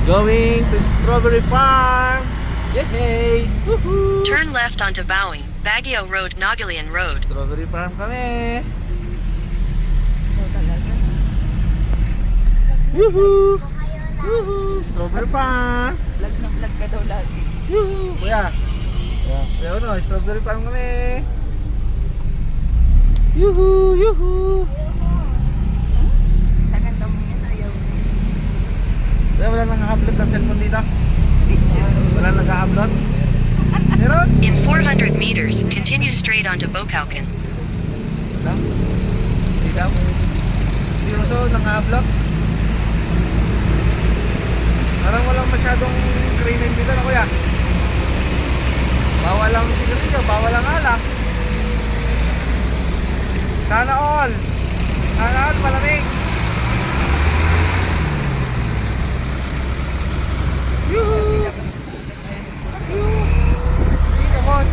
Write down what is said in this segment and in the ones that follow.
Going to Strawberry Farm! Yay! Woohoo! Turn left onto Bowing, Baguio Road, Nogalian Road. Strawberry Farm kami! Woohoo! Woohoo! Strawberry Farm! Vlog na vlog ka daw lagi. Woohoo! Kuya! Kuya ano, Strawberry Farm kami! Yuhu! Yuhu! Kaganda mo yan, ayaw mo. Kuya, wala nang upload ng cellphone dito? Wala nang upload? Meron? In 400 meters, continue straight onto Bocaucan. Wala? Ikaw? Hindi mo so nang-upload? Parang walang masyadong greening dito na kuya. Bawal lang sigarilyo, bawal lang alak. Sana all! Sana all, malamig! Yuhu! Yuhu! Hindi naman.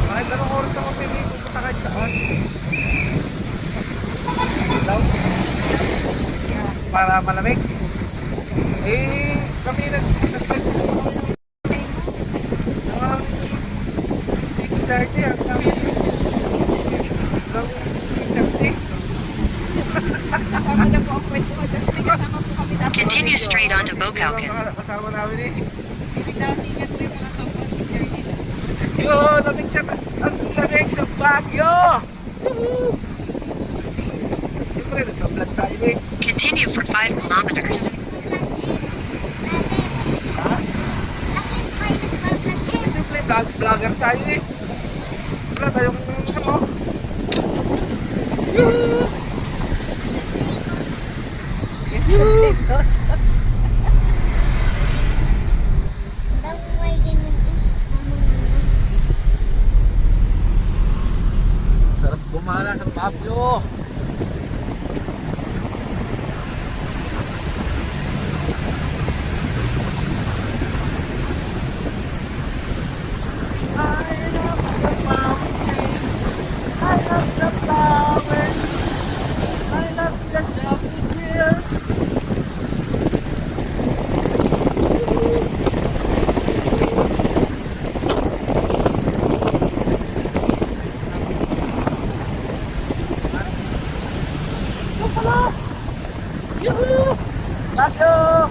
Kahit anong oras na mapili, pupunta kahit saan. Daw? Para malamig? Eh, kami nag-practice pa kami ng 6:30 hanggang 8:30. Kasama na po ang kwentuhan kasi may kasama po kami dapat. Continue straight onto Bocaucan. Kasama namin eh. Pinagdatingan po yung mga kapasitor nila. Yo, ang lamig sa Baguio! Woohoo! Siyempre, nagka-vlog tayo eh. Continue for 5 kilometers. Ha? Siyempre, vlogger tayo eh. Wala tayong ano. Yuhu! Yuhu! Sarap bumala sa Baguio. I love the mountains, I love the flowers, I love the daffodils. Ito pala! Yuhu! Baguio!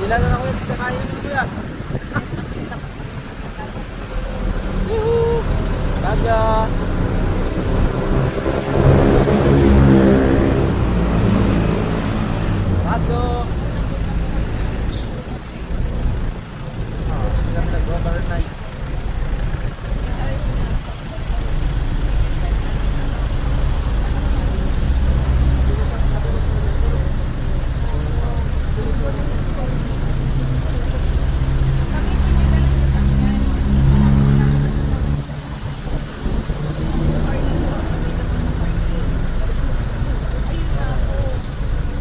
Ilan na ako yung pinakain mo kuya? Yuhu! Baguio! Baguio! Ilan nag-overnight?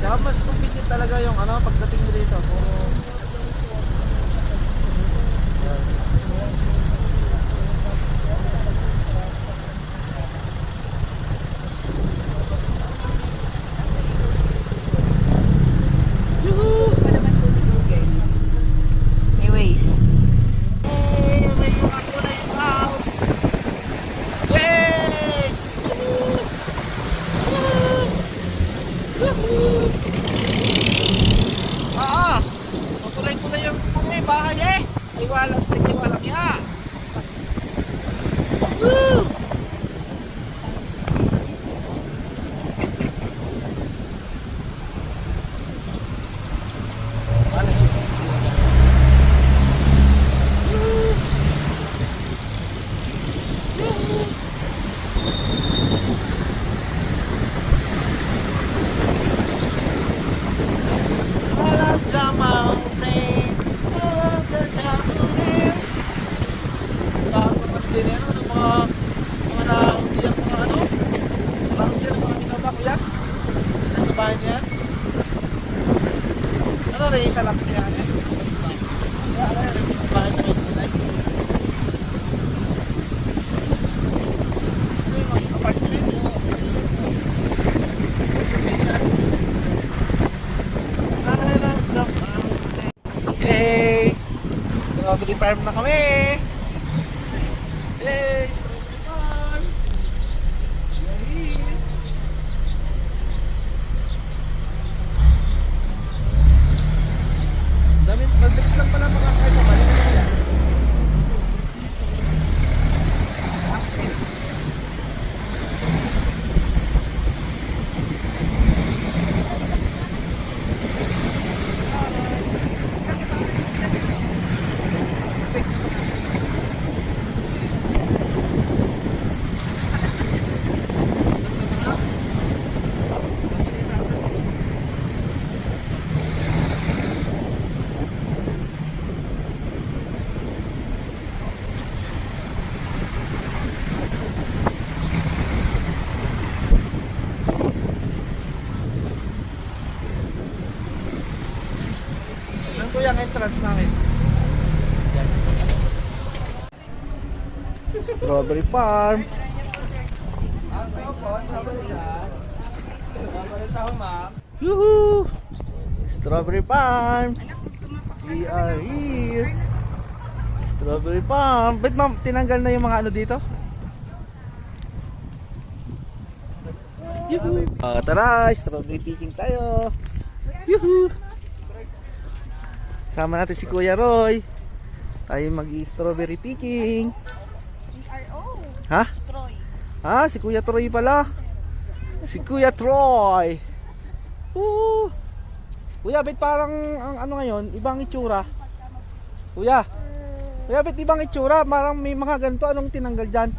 Kaya mas convenient talaga yung ano, pagdating mo dito. Puro... Yuhu! Pa naman po ni Google. Anyways. Hey, may iwan ko na yung house! Yay! Yuhu! Yuhu! Yuhu! strawberry farm na kami. Yay! Strawberry farm! Yay! Dami, mabilis lang pala makasakay pa. Balik na kaya. Saan ko yung entrance namin? Yan. Strawberry farm. Yuhu! Strawberry farm. We are here. Strawberry farm. Ba't ma'am, tinanggal na yung mga ano dito? Yuhu! Tara, strawberry picking tayo. Yuhu! Sama natin si Kuya Roy. Tayo mag-strawberry picking. PRO. Ha? Troy. Ah, si Kuya Troy pala. Si Kuya Troy. Kuya, bet parang ang ano ngayon, ibang itsura. Kuya. Kuya, bet ibang itsura, parang may mga ganito. Anong tinanggal dyan?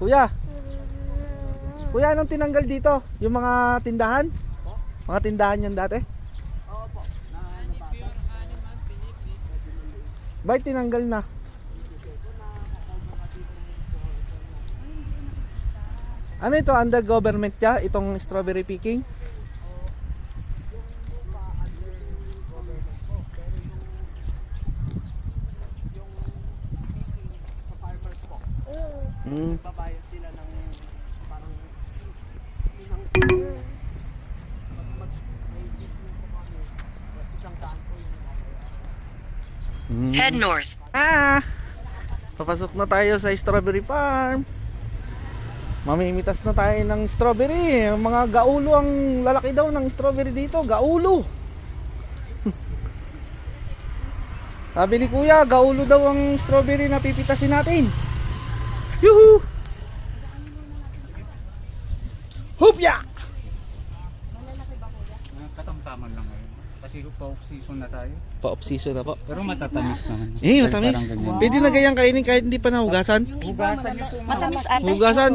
Kuya. Kuya, anong tinanggal dito? Yung mga tindahan? Mga tindahan yan dati? Bakit tinanggal na? Ano ito? Under government ya? Itong strawberry picking? Babayad sila ng parang Head north. Papasok na tayo sa strawberry farm. Mamimitas na tayo ng strawberry. Mga gaulo ang lalaki daw ng strawberry dito. Gaulo. Sabi ni Kuya, gaulo daw ang strawberry na pipitasin natin. Yuhu! Hupya! katamtaman lang ngayon. Kasi pa-off season na tayo. Pa-off season na po. Pero matatamis naman. Matamis. Parang ganyan. Pwede na gayang kainin kahit hindi pa nahugasan. Hugasan niyo po. Matamis ate. Hugasan,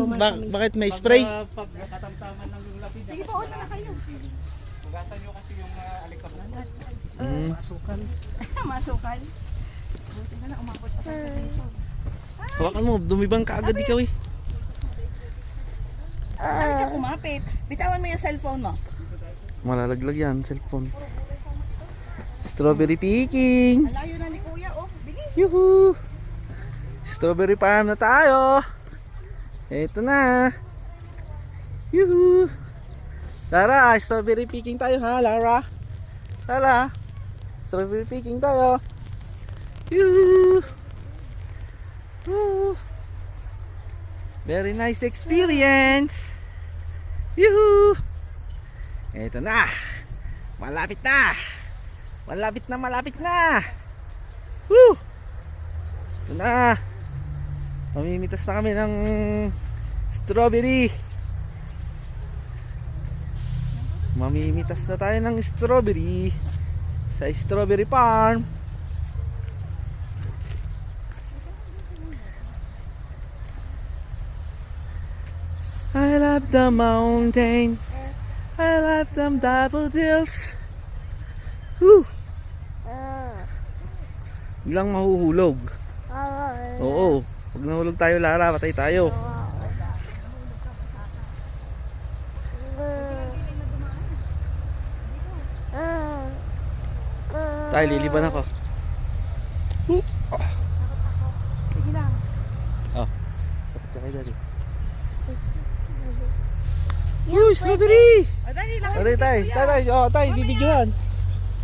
bakit may spray? Pag katamtaman lang yung lapid. Sige po, una na kayo. Hugasan niyo kasi yung alikabok. Masukan. Masukan. Buti na lang umabot pa tayo sa season. Hawakan mo, dumibang ka agad ikaw eh. Saan ka kumapit? Bitawan mo yung cellphone mo. Malalaglag yan, cellphone. Strawberry picking. Malayo na ni Kuya, oh. Bilis. Yuhu! Strawberry farm na tayo. Ito na. Yuhu! Lara, strawberry picking tayo ha, Lara. Lara, strawberry picking tayo. Yuhu! Woo! Very nice experience. Yuhu! Ito na. Malapit na. Malapit na, malapit na. Woo! Ito na. Mamimitas na kami ng strawberry. Mamimitas na tayo ng strawberry sa strawberry farm. I love the mountain. I love some daffodils. Woo! Biglang mahuhulog. Oo. Pag nahulog tayo, Lara, patay tayo. Tayo, liliban ako. Sige lang. Oh. Kapit ka kay daddy. Woo! Strawberry! O, dali lang. Aray tayo. Tayo, tayo. Oh, tayo, bibidyohan.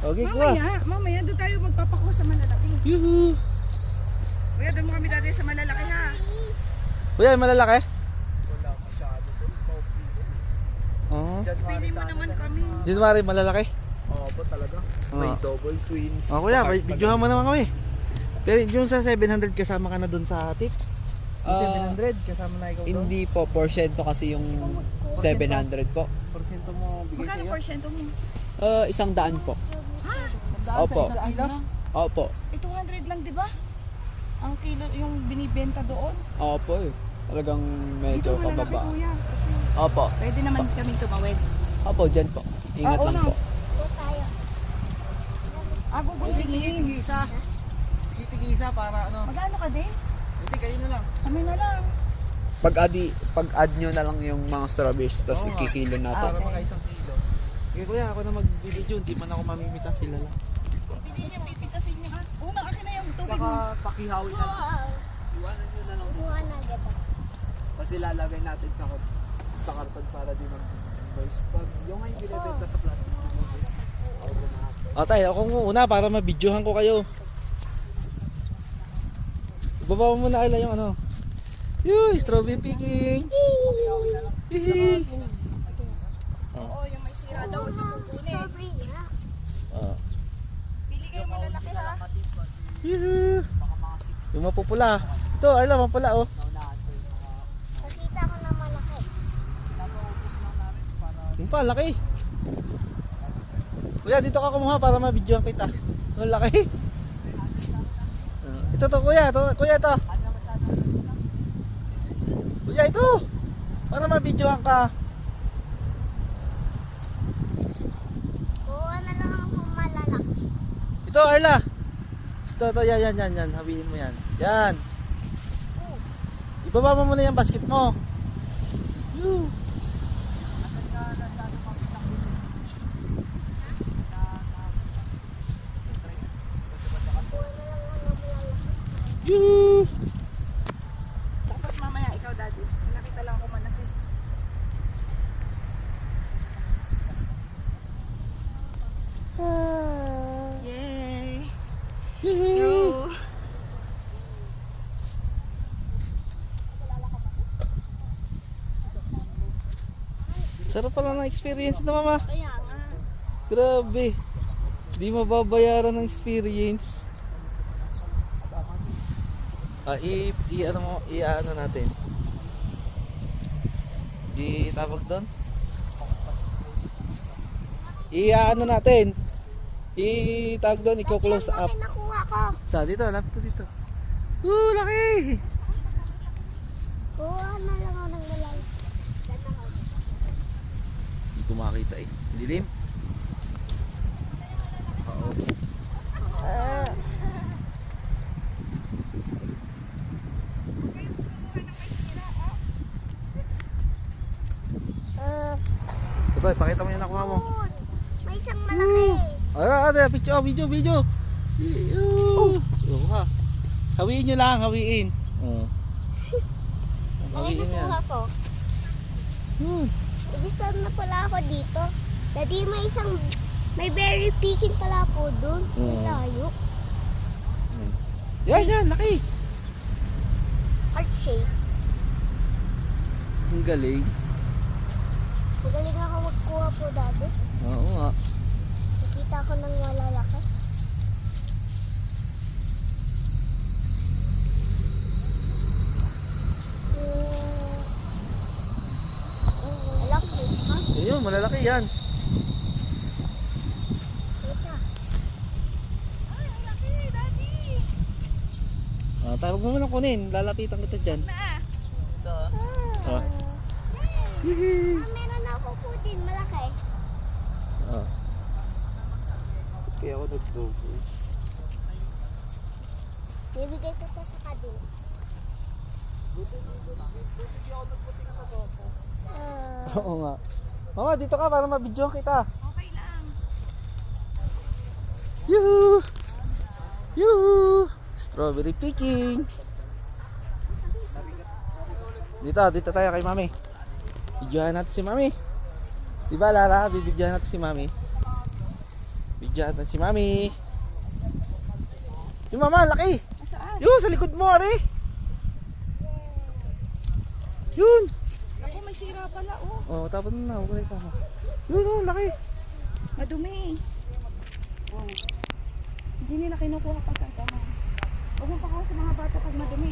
Okay, kuha. Mamaya doon tayo magpapakuha sa malalaki. Yuhu! Kuya, doon mo kami dati sa malalaki ha. Kuya, malalaki? Wala masyado sa off season. Oo. Pili mo naman kami. January, malalaki? Oo po talaga. Oo. May double twins. Oh, kuya, videohan mo naman kami. Pero yung sa 700 kasama ka na dun sa tip? Yung 700 kasama na ikaw doon? Hindi po, porsyento kasi yung 700 po. Porsyento mo bigay Magkano sa'yo? porsyento mo? 100 po. Daan Opo. sa isang kilo? Opo. 200 lang, di ba? Ang kilo, yung binibenta doon. Opo eh. Talagang medyo Dito malalaki, pababa. kuya. Opo. Pwede naman kaming tumawid. Opo, dyan po. Ingat Oo lang na. po. Guguntingin. Tig-isa. Tig-isa para ano. Magkano ka din? Hindi, kayo na lang. Kami na lang. Pag-add nyo na lang yung mga strawberries, tapos Oo nga. ikikilo na to. Para maka-isang kilo. Okay kuya, ako na mag-video. Hindi man ako mamimita sila lang. Pili niya, pipitasin niya ha. Unang akin na yung tubig mo. Saka pakihawi na lang. Iwanan nyo na lang. Kasi lalagay natin sa karton para din ang boys. Pag yung ngayon binibenta sa plastic na boys, ako na ako. O tayo, ako muna para ma-videohan ko kayo. Ibaba mo muna Ayla yung ano. Yuh, strawberry picking. Hihi. Oo, yung may sira daw, huwag niyo kukunin. Oh. Pili kayo malalaki ha. Yuhu. Yung mapupula. Ito, Ayla, mapula oh. Nakita ko na malaki. Yung pa, laki. Kuya, dito ka kumuha para ma-videohan kita. Ang laki. Ito to kuya, kuya ito. Kuya ito. Para ma-videohan ka. Kuha na lang ako malalaki. Ito, Ayla. Ito, yan. Habihin mo yan. Yan. Ibaba mo muna yung basket mo. Yuh. Yuh. Tapos mamaya ikaw, daddy. Nakita lang ako malaki. Yay! Yuhu. True! Sarap pala ng experience na mama. Kaya nga. Grabe. Di mababayaran ng experience. I-ano natin. Tawag doon. I-ano natin. I-tag doon, i-close up. Laki nakuha ko. Sa dito, lapit ko dito. Laki! Kuha na lang ako ng malalaki. Hindi ko makakita eh. Dilim. Oo. Ito, pakita mo yung nakuha mo. May isang malaki. Video. Ha. Hawiin nyo lang, hawiin. Oo. Laki Hawiin mo yan. nakuha ko. Ibig na pala ako dito. Daddy, may berry picking pala po dun. May Oo. layo. Yan, laki. Heart shape. Ang galing. Magaling ako magkuha po, Daddy. Oo nga. Nakita ko ng malalaki. Malaki, ha? Ayun, malalaki yan. Isa. Ay, ang laki, daddy! Tawag mo muna kunin. Lalapitan kita dyan. Na! Ah. Hihi. Meron ako po din, malaki. Ah. Kaya ako nag-focus. Bibigay ko sa kabila. Oo nga. Mama, dito ka para ma-videohan kita. Okay lang. Yuhu! Strawberry picking. Dito tayo kay Mami. Videohan natin si Mami. Diba Lara, bibidyohan natin si Mami. Videohan natin si Mami. Yung mama, laki. Saan? Yun, sa likod mo, are. Yun. Ako, may sira pala, oh. Oh, tapos na, huwag ko na isama. Yun, oh, laki. Madumi. Oh. Hindi nila kinukuha pagkagahan. Huwag mo pa ako sa mga bata pag madumi.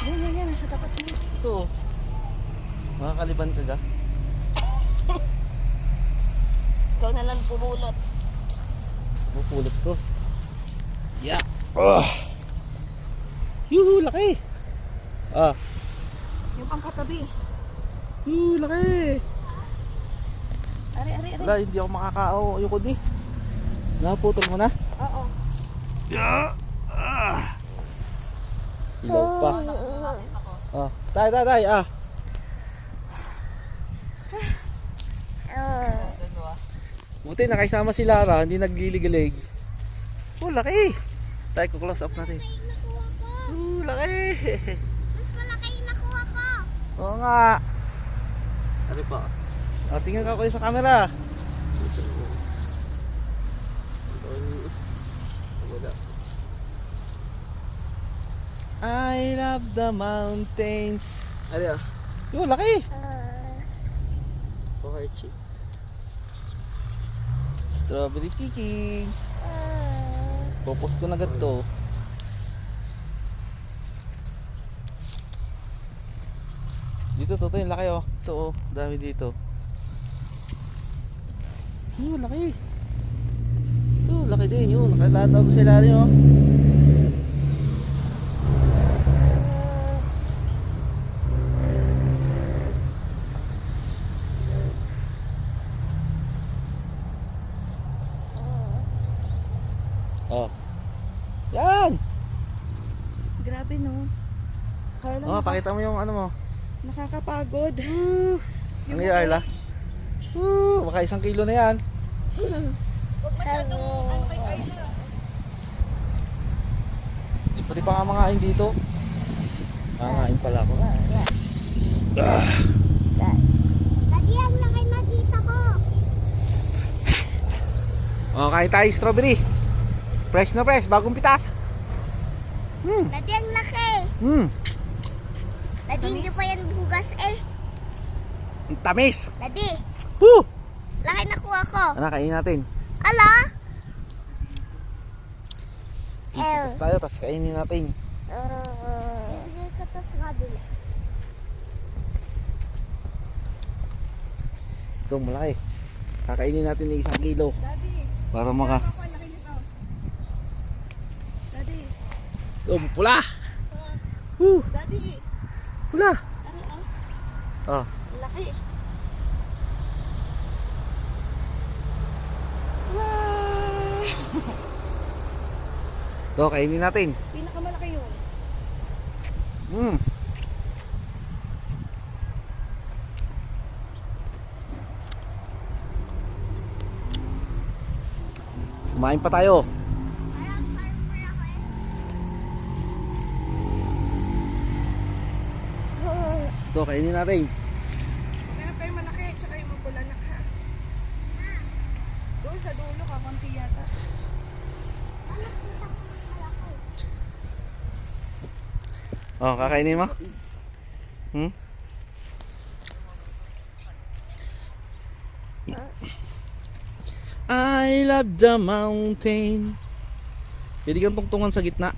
Yan, nasa tapat mo. Ito, oh. Makakaliban ka ga. Ikaw na lang pumulot. Pupulot ko. Yeah. Oh. Yuhu, laki. Ah. Yung pangkatabi. Yuhu, laki. Ari. Wala, hindi ako makakao. Ayoko di. Naputol mo na? Oo. Yeah. Ah. Ilaw pa. Ah. Tay. Ah. Buti nakaisama si Lara, hindi nagliligalig. Oh, laki. Tayo ko close up natin. Nakuha ko. Laki. Mas malaki yung nakuha ko. Oo nga. Ano pa? Tingnan ka ko sa camera. I love the mountains. Ano? Yo, laki. Oh, Archie. Strawberry picking. Popos ko na gato. Dito, to yung laki oh. Ito oh, dami dito. Yun, laki. Ito, laki din yun. Nakalatag ko sa ilalim oh. Oh. Yan! Grabe, no? Kaya lang Oh, pakita mo yung ano mo. nakakapagod. Ano yung Arla? Baka 1 kilo na yan. Huwag masyadong ano kay Arla. Pwede pa nga mangain dito. Mangain pala ako. Daddy, ang laki na dito ko. Oh, kain tayo strawberry. Fresh na fresh, bagong pitas. Daddy, ang laki. Daddy, hindi pa yan bugas eh. Ang tamis. Daddy, Woo! laki nakuha ko. Ano, kainin natin. Ala? Pitas tayo, tapos kainin natin. Ibigay ko to sa kabila. Ito, malaki. Kakainin natin ng 1 kilo. Daddy, Para maka... ako laki nito. Daddy, Ito, pula! Woo! Daddy, Pula! ano Oh. laki. Ito, kainin natin. Pinakamalaki yun. Kumain pa tayo. Ito, kainin natin. Meron kayo malaki, tsaka yung magulanak ha. Doon sa dulo ka, konti yata. Oh, kakainin mo? I love the mountain. Pwede kang tungtungan sa gitna.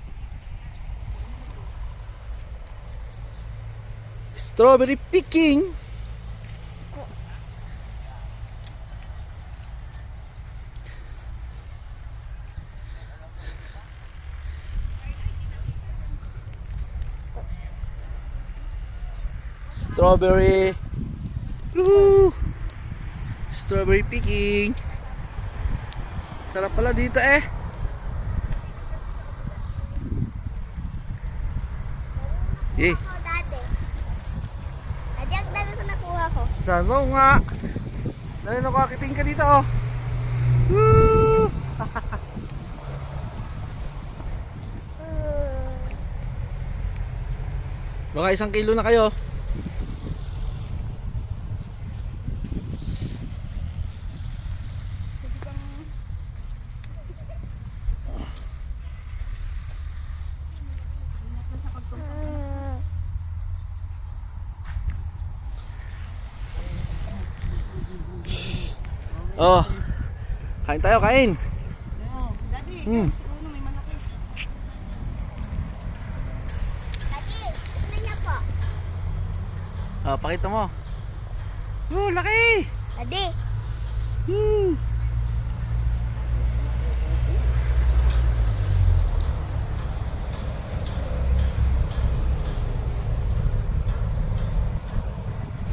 Strawberry picking. Strawberry. Woo! Strawberry picking. Sarap pala dito eh. Eh, Ako, Daddy. Daddy, ang dami ko nakuha ko. saan mo nga? Dahil nakakiting ka dito oh. Woo! Baka 1 kilo na kayo. Oh. Kain tayo, kain. Oh, Daddy, Hmm. si Uno may malaki. Daddy, tignan niya po. Oh, pakita mo. Oh, laki. Daddy, Hmm.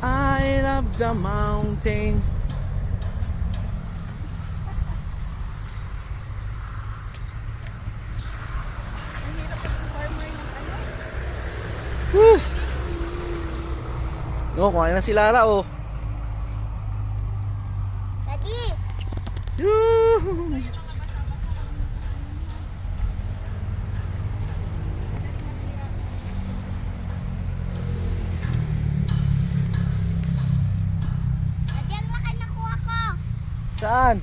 I love the mountain. Ang hirap ng farmer ng ano. Woo! No, kumain na si Lara, oh. Daddy, Yoo! Daddy, ang laki nakuha ko. Saan?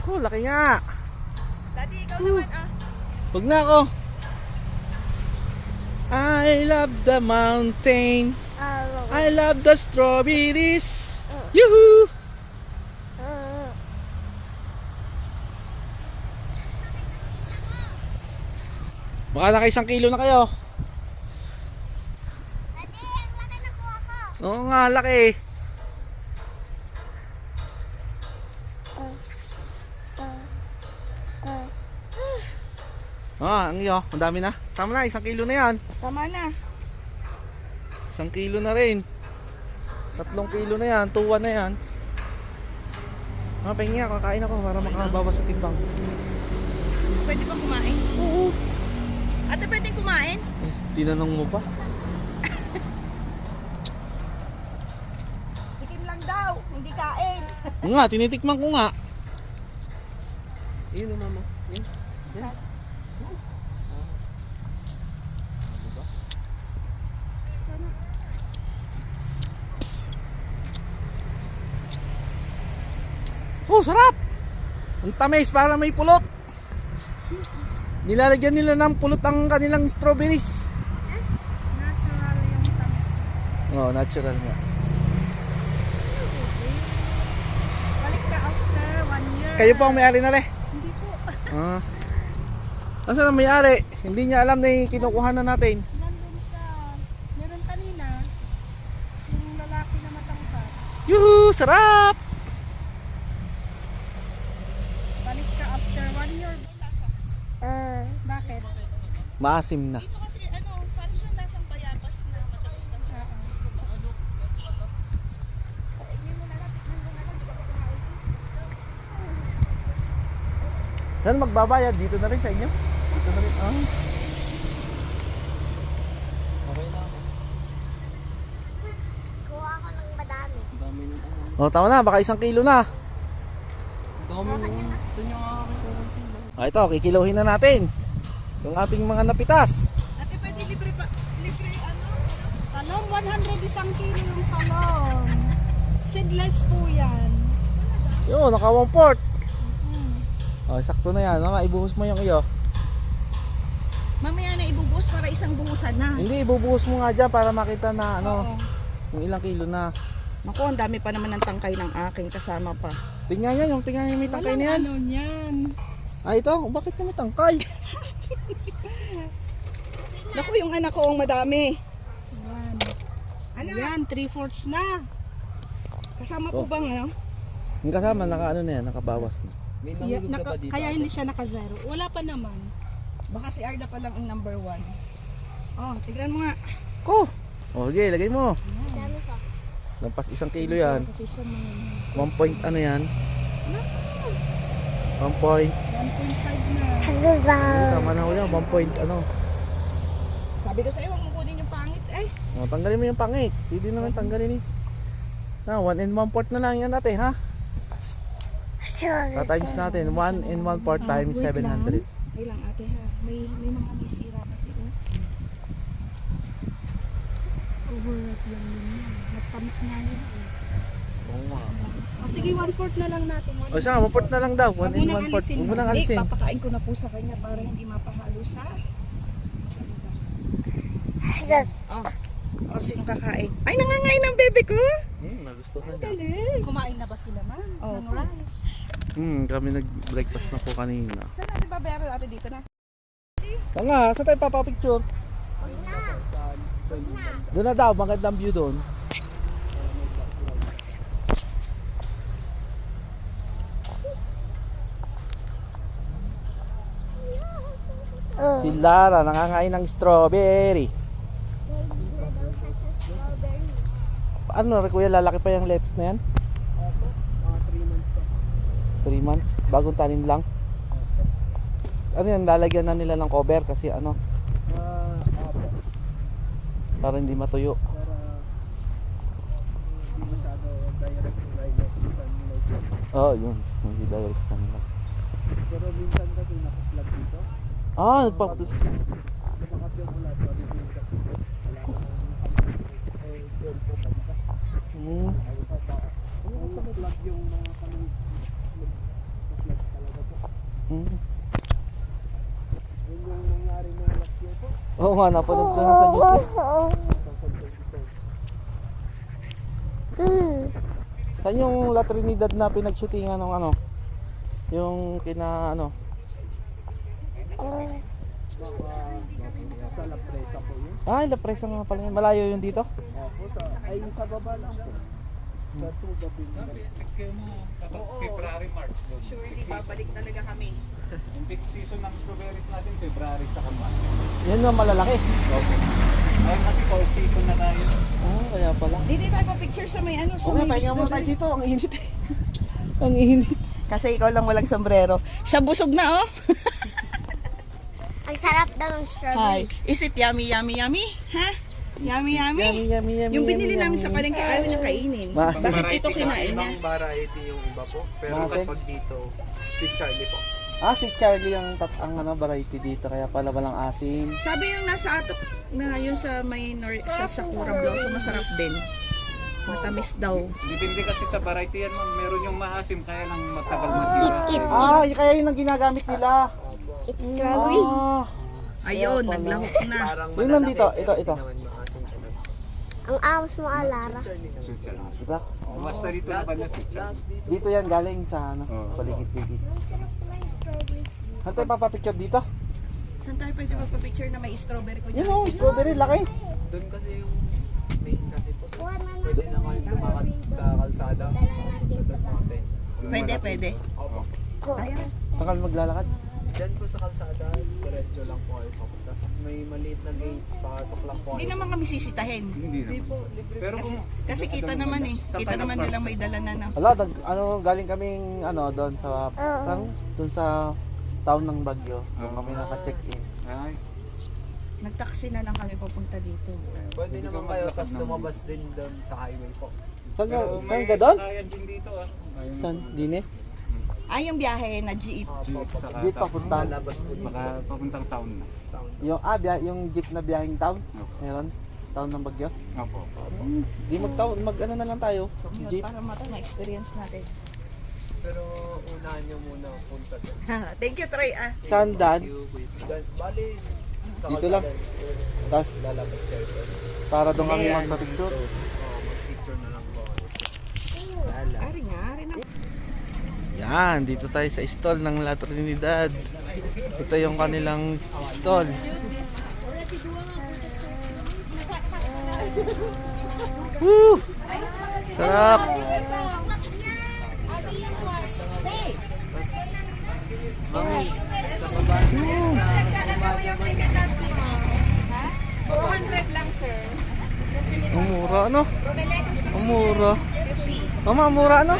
Oh, laki nga. Daddy, ikaw naman ah. Huwag na ako. I love the mountain. I love the strawberries. Yoo-hoo! Baka naka 1 kilo na kayo. Daddy, ang laki nakuha ko. Oo nga, laki. Ah, ang iyo, ang dami na. Tama na, 1 kilo na yan. Tama na. 1 kilo na rin. 3 kilo na yan, 2 na yan. Ah, pahingi ako, kakain ako para makabawas sa timbang. Pwede ba kumain? Oo. Ate, pwedeng kumain? Eh, tinanong mo pa? Tikim lang daw, hindi kain. Oo nga, tinitikman ko nga. Yun mama. Yun. Yan. Oh, sarap! Ang tamis para may pulot. Nilalagyan nila ng pulot ang kanilang strawberries. Natural yung tamis. Oh, natural nga. Balik ka after 1 year. Kayo po ang may-ari na rin. Hindi po. Ah. Asan ang may-ari? Hindi niya alam na kinukuha na natin. Nandun siya. Meron kanina. Yung lalaki na matangkad. Yuhu! Sarap! Balik ka after 1 year. Bakit? Maasim na. Ito kasi ano, parang siyang lasang bayabas na matamis na. Tingnan mo na lang, tignan mo na lang, di ka pa kumain. Saan magbabayad? Dito na rin sa inyo? Dito na rin. Ah. Kuha ko ng madami. Oh, tama na. Baka 1 kilo na. Dami mo. Ito niya nga aking kurunti. Ah, ito, kikiluhin na natin. Yung ating mga napitas. Ate, pwede libre pa, libre ano? Talong, 100 isang kilo yung talong. Seedless po yan. Yun, naka 1/4. Oh, sakto na yan. Mama, ibuhos mo yung iyo. Mamaya na ibubuhos para isang buhusan na. Hindi, ibubuhos mo nga dyan para makita na ano, Oo. yung ilang kilo na. Naku, ang dami pa naman ng tangkay ng aking kasama pa. Tingnan yan, yung tingnan yung may tangkay na yan. Ano niyan? Ah, ito, bakit ka may tangkay? Naku, yung anak ko ang madami. Yan. Anak, Yan, 3/4 na. kasama po bang ano? Yung kasama, naka ano na yan, nakabawas na. May nahulog ka ba dito? Kaya hindi siya naka-zero. Wala pa naman. Baka si Arda pa lang ang number 1. Oh, tignan mo nga. Ko! Oh, sige, lagay mo. Dami ko. Lampas 1 kilo yan. Kasi siya mga 1 point ano yan? 1 point. 1.5 na. Tama na ho yan, 1 point ano. Sabi ko sa'yo, huwag mo kunin yung pangit. Ay, Oh, tanggalin mo yung pangit. Hindi naman tanggalin eh. Na, 1 and 1/4 na lang yan natin, ha? Times natin, 1 and 1/4 times wait lang. 700. ay lang ate ha. May mga bisira kasi. Oh. Overwork lang yun. Nagtamis nga yun. Oo nga. O sige, 1/4 na lang natin. O siya, 1/4 na lang daw. 1 Huwag and mo nang 1/4. alisin. Huwag mo nang Eh, alisin. papakain ko na po sa kanya para hindi mapahalo sa... Oh, oh, sino kakain? Ay, nangangain ng bebe ko. Nagustuhan niya. Galing. Kumain na ba sila, ma'am? Oh. Ng rice. Kami nag-breakfast na po kanina. Saan natin babayaran natin dito na? Nga, saan tayo papapicture? Doon na daw, magandang view doon. Si Lara, nangangain ng strawberry. Ano, kuya, lalaki pa yung lettuce na yan? Mga 3 months pa. 3 months? Bagong tanim lang? Ano yan, lalagyan na nila ng cover kasi ano, Apo. para hindi matuyo. Para hindi masyado direct light sunlight. Oo, yun. Hindi direct na nila. Pero minsan kasi nakaslab dito. Ah, nagpa-plus. Lumakas yung ulan. Mabibigil ka. Wala ka yun po ba? Kung nakaslab yung mga kanong nakaslab talaga po. Yun yung nangyari nung last year po. Oo nga, napanood ko na sa news. 2022. Saan yung La Trinidad na pinagshootingan ng ano? Yung kina ano? Sa La Presa po yun. Ah, La Presa nga pala yun. Malayo yun dito? Opo, sa baba lang po. Sa tuba building. February, March. doon. Surely babalik talaga kami. Yung peak season ng strawberries natin, February sa March. Yan yung malalaki. Ayun kasi cold season na tayo. Ah, kaya pala. Dito tayo pa picture sa may ano, sa Okay, may pahinga muna bistro. tayo dito. Ang init eh. Ang init. Kasi ikaw lang walang sombrero. Siya busog na oh. Ang sarap daw ng Hi. strawberry. Is it yummy, yummy, yummy? Ha? Yummy, yummy? Yummy, yummy, yummy. Yung binili yummy, namin sa yummy. palengke, ayaw niyang kainin. Mas- Bakit ito kinain niya? Ibang variety yung iba po. Pero Masin? kapag dito, si Charlie po. Ah, Sweet Charlie ang ang ano, variety dito. Kaya pala walang asin. Sabi yung nasa atok na yun sa may sa Sakura Blossom, masarap din. Matamis daw. Depende kasi sa variety yan, ma'am. Meron yung maasim, kaya lang matagal masira. Ah, kaya yun ang ginagamit nila. It's strawberry. Ah. Ayun, Kaya pala. naglahok na. Parang Yun nandito, ito. naman maasim ka lang. Ang amos mo, Alara. Charlie na. Sweet siya. Ito. Basta dito na ba na sweet siya? Dito yan galing sa ano, Oo. paligid-ligid. Ang sarap pala yung strawberries. Saan tayo papapicture dito? Saan tayo pwede magpa-picture na may strawberry ko Yun dyan? oh, strawberry, laki. Doon kasi yung main kasi po. Kuha na natin Pwede na kayo lumakad sa kalsada. natin sa bahay. Pwede, pwede. Opo. Ayan. Saan kami maglalakad? Diyan po sa kalsada, diretso lang po kayo. Tapos may maliit na gate, pasok lang po Hindi kayo. naman kami sisitahin. Hindi Hindi naman. po, libre Pero po. kung Kasi kita naman eh. Kita naman nilang may dala na. Wala, ano, galing kaming ano, doon sa, doon sa town ng Baguio. Doon kami naka-check-in. Ay, Nagtaksi na lang kami papunta dito. Pwede Pwede naman ka kayo, maglakad tapos ng- lumabas din doon sa highway po. Saan ka, pero saan may ka doon? sakayan din dito ah. Ayun. Saan? Dine? Yung biyahe na jeep. Jeep, saka Jeep taxi. papunta. Lalabas po dito. Baka papuntang town na. Town. Yung jeep na biyaheng town? Opo. Meron? Town ng Baguio? Opo. Di mag ano na lang tayo? Jeep? Para ma-experience natin. Pero unahan nyo muna punta doon. Thank you, Troy. Saan dan? Bali, sa Dito kalsada, lang. Tapos Tas- lalabas kayo doon. Para doon kami Ayan. magpa-picture. Oo, mag-picture na lang po kayo. Ari nga, ari na. Yan, dito tayo sa stall ng La Trinidad. Ito yung kanilang stall. Woo! Sarap! Ang mura, ano? Ang mura. Mama, ang mura, ano?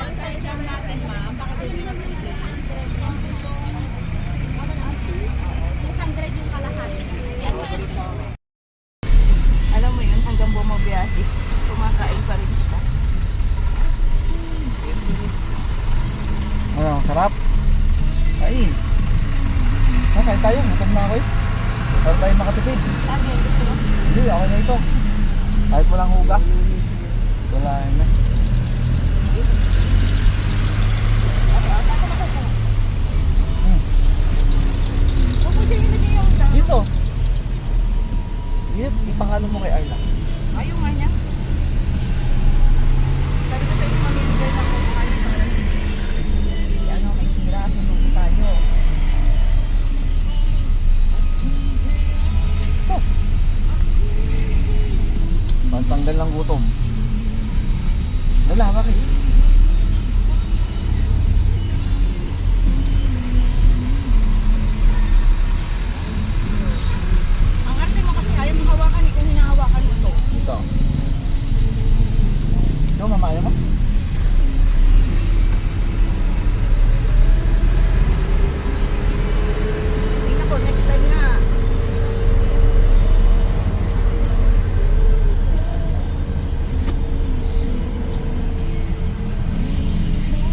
Alam mo yun, hanggang bumabiyahe, kumakain pa rin siya. Ano, ang sarap. Ay. Nakain tayo, gutom na ako eh. Para tayo makatipid. Sabi, gusto mo? Hindi, ako na ito. Kahit walang hugas. Wala na. Huwag mo dyan ilagay yung ulam. Dito. Dito, ipangalo mo kay Ayla. Ayaw nga niya. Tanggal ng gutom. Wala, bakit? Ang arte mo kasi ayaw mo hawakan eh, kung hinahawakan mo to. Ito. Ito, mamaya mo? Tingnan ko, next time nga.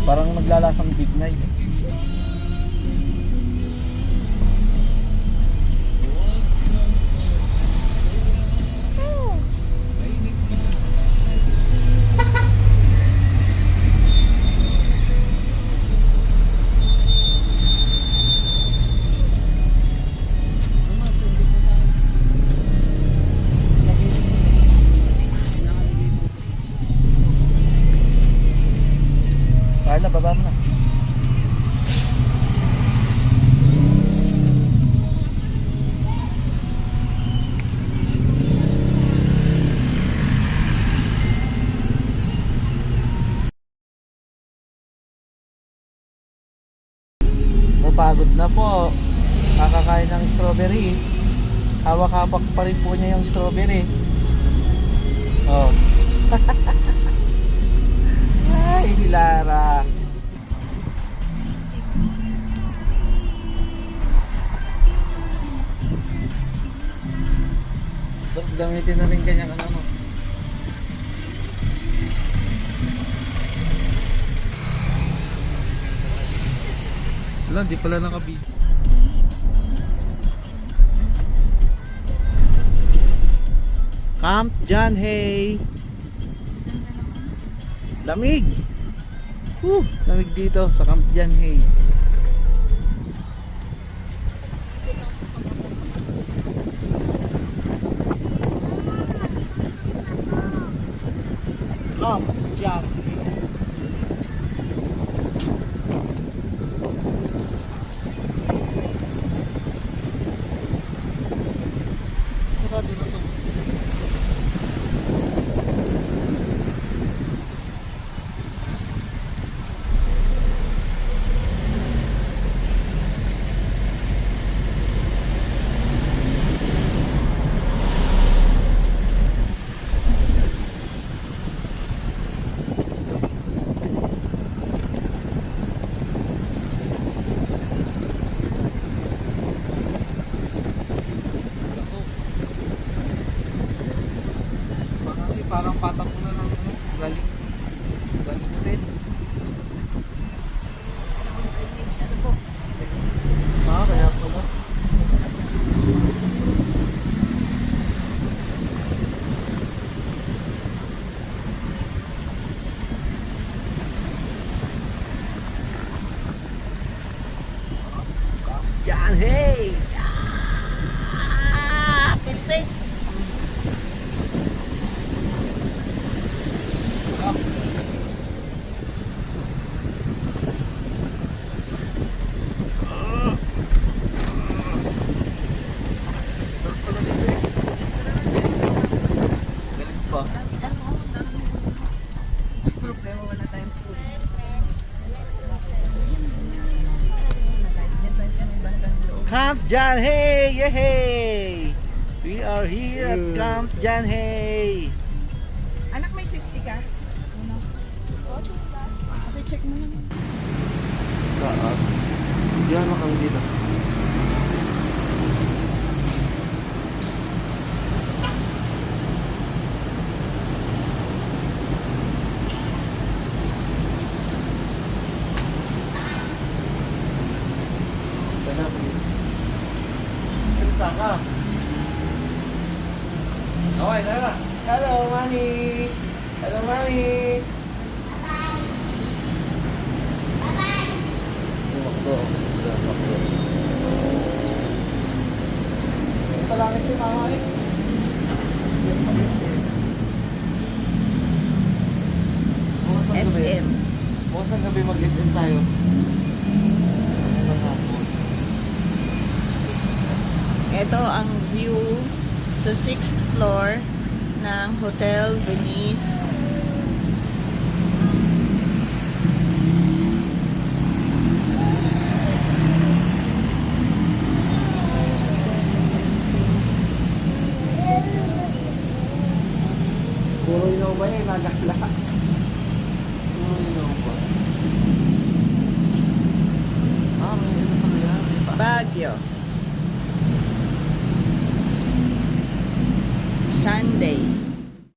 Parang naglalasang big night. Carla, baba mo na. Napagod na po. Kakakain ng strawberry. Hawak-hawak pa rin po niya yung strawberry. Oh. Ay, Lara. So, gamitin na rin kanyang ano. Wala, di pala nakabid. Camp John Hay. Lamig. Lamig dito sa Camp John Hay. Camp John Hay. Sarado na to. Parang patak mo na ng ano, galing din. Ano po? Kaya pala. John Hay! Pilipin! Galing pa. Problema, wala tayong food. Camp John Hay! Yay! We are here at Camp John Hay! Anak, may 50 ka? Okay, check mo naman. Taas. Diyan na kami dito. Tala po dito. Salita ka. Okay, tara. Hello, Mami. Hello, Mami. Waktu. Ito lang si Mama eh. SM. Bukas ang gabi mag-SM tayo. Ito ang view sa 6th floor ng Hotel Venice. Puro Innova eh, nagala. Puro Innova. May ano pala yan. Baguio. Sunday.